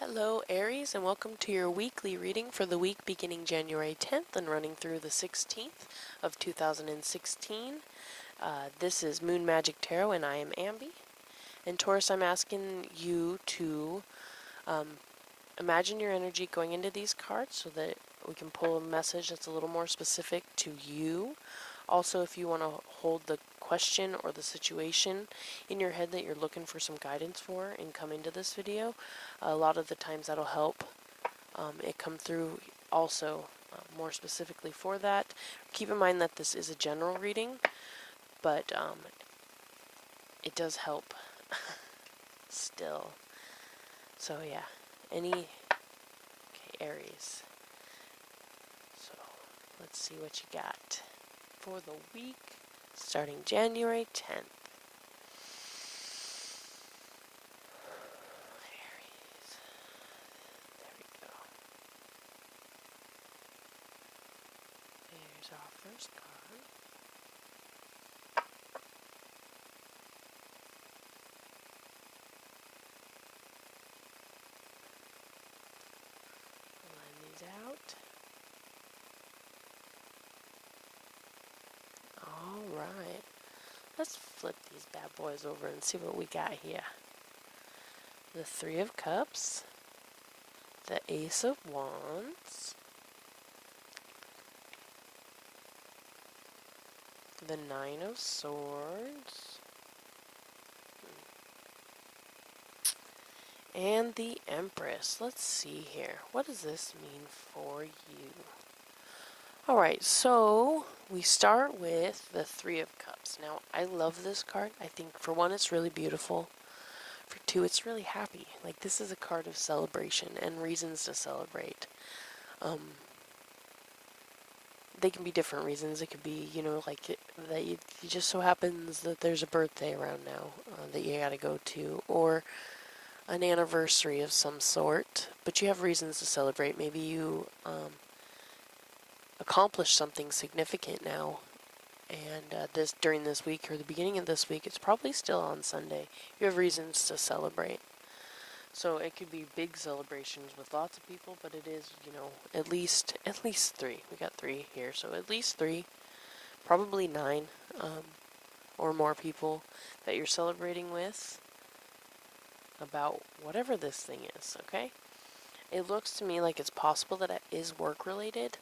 Hello Aries, and welcome to your weekly reading for the week beginning January 10th and running through the 16th of 2016. This is Moon Magic Tarot and I am Ambi. And Taurus, I'm asking you to imagine your energy going into these cards so that we can pull a message that's a little more specific to you. Also, if you want to hold the question or the situation in your head that you're looking for some guidance for and come into this video, a lot of the times that'll help it come through also more specifically for that. Keep in mind that this is a general reading, but it does help still. So yeah, okay, Aries. So let's see what you got for the week starting January 10th. Aries. There we go. There's our first card. Line these out. Alright. Let's flip these bad boys over and see what we got here. The Three of Cups, the Ace of Wands, the Nine of Swords, and the Empress. Let's see here. What does this mean for you? Alright, so we start with the Three of Cups. Now, I love this card. I think, for one, it's really beautiful. For two, it's really happy. Like, this is a card of celebration and reasons to celebrate. They can be different reasons. It could be, you know, like it just so happens that there's a birthday around now that you gotta go to, or an anniversary of some sort, but you have reasons to celebrate. Maybe you accomplished something significant now, and during this week or the beginning of this week, it's probably still on Sunday. You have reasons to celebrate. So it could be big celebrations with lots of people, but it is, you know, at least three. We got three here, so at least three, probably nine, or more people that you're celebrating with about whatever this thing is, okay? It looks to me like it's possible that it is work-related,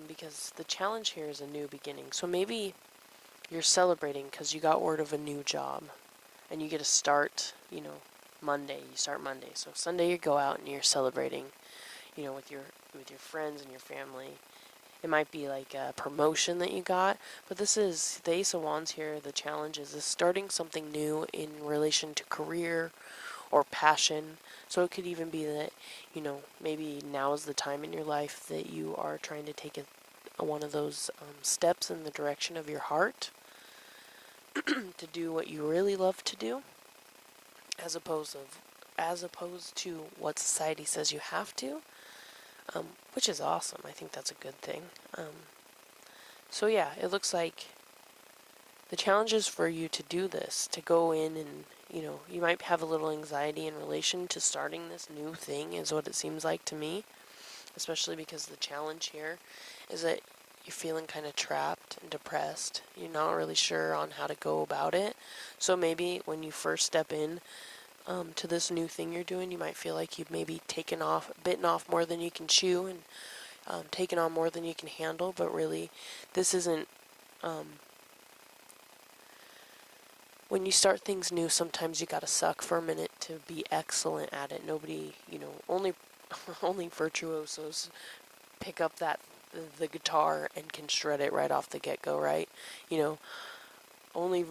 because the challenge here is a new beginning. So maybe you're celebrating because you got word of a new job, and you get to start, you know, Monday. You start Monday. So Sunday you go out and you're celebrating, you know, with your friends and your family. It might be like a promotion that you got, but this is the Ace of Wands here. The challenge is starting something new in relation to career or passion. So it could even be that, you know, maybe now is the time in your life that you are trying to take one of those steps in the direction of your heart to do what you really love to do, as opposed to what society says you have to, which is awesome. I think that's a good thing. So yeah, it looks like the challenge is for you to do this, to go in and, you know, you might have a little anxiety in relation to starting this new thing, is what it seems like to me, especially because the challenge here is that you're feeling kind of trapped and depressed. You're not really sure on how to go about it. So maybe when you first step in to this new thing you're doing, you might feel like you've maybe bitten off more than you can chew, and taken on more than you can handle, but really this isn't, when you start things new, sometimes you gotta suck for a minute to be excellent at it. Nobody, you know, only virtuosos pick up the guitar and can shred it right off the get-go, right? You know, only,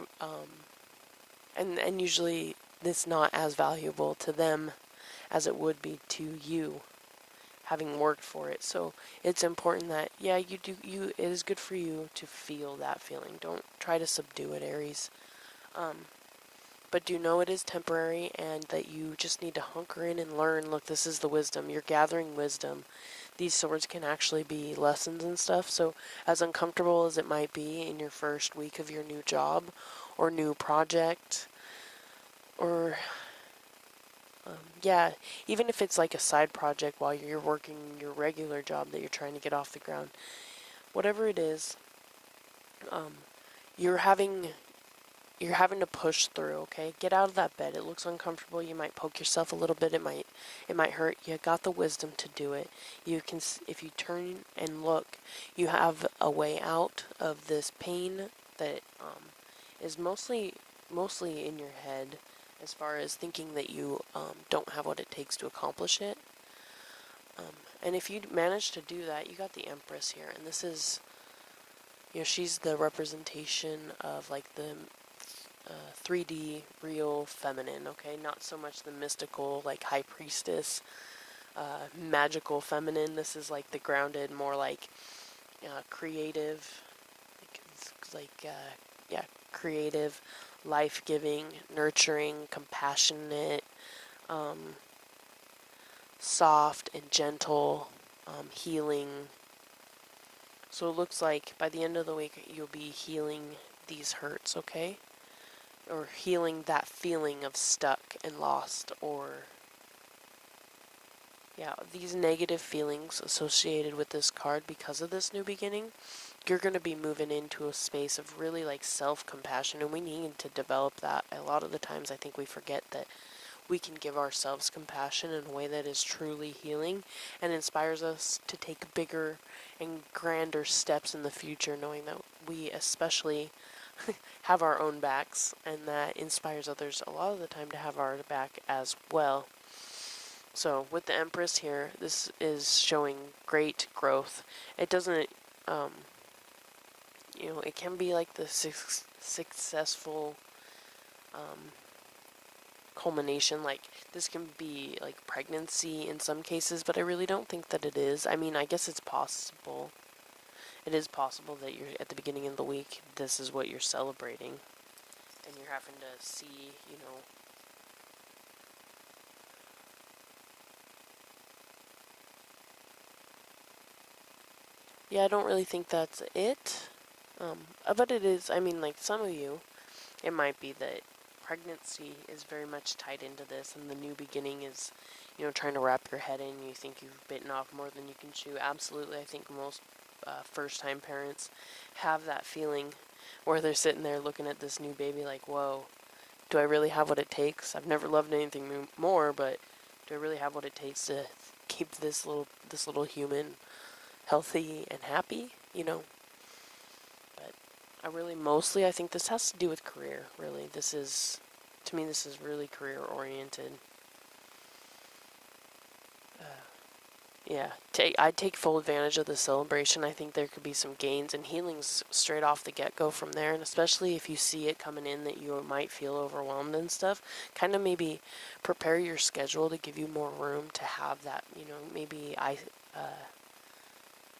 and usually it's not as valuable to them as it would be to you, having worked for it. So it's important that, yeah, it is good for you to feel that feeling. Don't try to subdue it, Aries. But do know it is temporary, and that you just need to hunker in and learn. Look, this is the wisdom. You're gathering wisdom. These swords can actually be lessons and stuff. So as uncomfortable as it might be in your first week of your new job or new project, or Yeah, even if it's like a side project while you're working your regular job that you're trying to get off the ground, whatever it is, um, you're having you're having to push through. Okay, get out of that bed. It looks uncomfortable. You might poke yourself a little bit. It might hurt. You got the wisdom to do it. You can, if you turn and look, you have a way out of this pain that is mostly in your head, as far as thinking that you don't have what it takes to accomplish it. And if you manage to do that, you got the Empress here, and this is, she's the representation of like the 3D real feminine, okay? Not so much the mystical, like high priestess, magical feminine. This is like the grounded, more like creative, yeah, creative, life-giving, nurturing, compassionate, soft and gentle, healing. So it looks like by the end of the week you'll be healing these hurts, okay? Or healing that feeling of stuck and lost, or yeah, these negative feelings associated with this card because of this new beginning. You're going to be moving into a space of really like self-compassion, and we need to develop that. A lot of the times I think we forget that we can give ourselves compassion in a way that is truly healing and inspires us to take bigger and grander steps in the future, knowing that we especially have our own backs, and that inspires others a lot of the time to have our back as well. So with the Empress here, this is showing great growth. It doesn't, it can be like the successful culmination. Like this can be like pregnancy in some cases, but I really don't think that it is. I mean, I guess it's possible. It is possible that you're at the beginning of the week, this is what you're celebrating, and you're having to see, yeah, I don't really think that's it. But it is, I mean, like some of you, it might be that pregnancy is very much tied into this, and the new beginning is, trying to wrap your head in. You think you've bitten off more than you can chew. Absolutely, I think most first-time parents have that feeling where they're sitting there looking at this new baby like, whoa, do I really have what it takes? I've never loved anything more, but do I really have what it takes to keep this little human healthy and happy? But I think this has to do with career, really. To me, this is really career oriented. Yeah, I'd take full advantage of the celebration. I think there could be some gains and healings straight off the get-go from there, and especially if you see it coming in that you might feel overwhelmed and stuff, kind of maybe prepare your schedule to give you more room to have that, maybe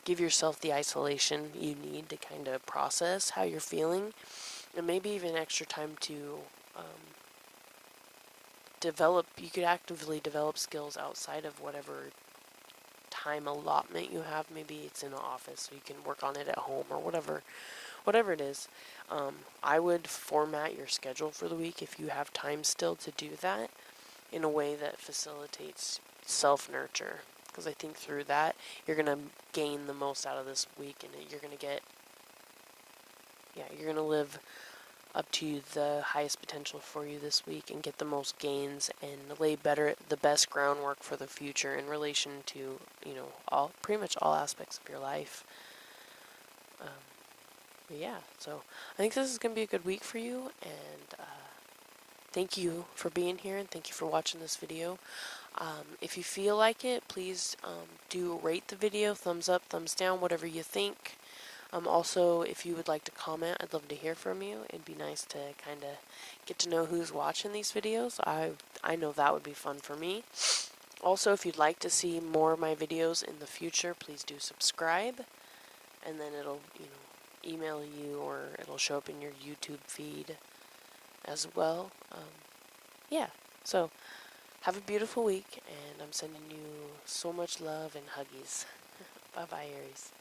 give yourself the isolation you need to kind of process how you're feeling, and maybe even extra time to you could actively develop skills outside of whatever time allotment you have. Maybe it's in an office so you can work on it at home, or whatever it is. I would format your schedule for the week if you have time still to do that in a way that facilitates self-nurture, because I think through that you're going to gain the most out of this week, and you're going to live up to the highest potential for you this week and get the most gains and lay the best groundwork for the future in relation to, pretty much all aspects of your life. But yeah, so I think this is going to be a good week for you, and thank you for being here, and thank you for watching this video. If you feel like it, please do rate the video, thumbs up, thumbs down, whatever you think. Also, if you would like to comment, I'd love to hear from you. It'd be nice to kind of get to know who's watching these videos. I know that would be fun for me. Also, if you'd like to see more of my videos in the future, please do subscribe, and then it'll, email you, or it'll show up in your YouTube feed as well. Yeah, so have a beautiful week, and I'm sending you so much love and huggies. Bye-bye, Aries.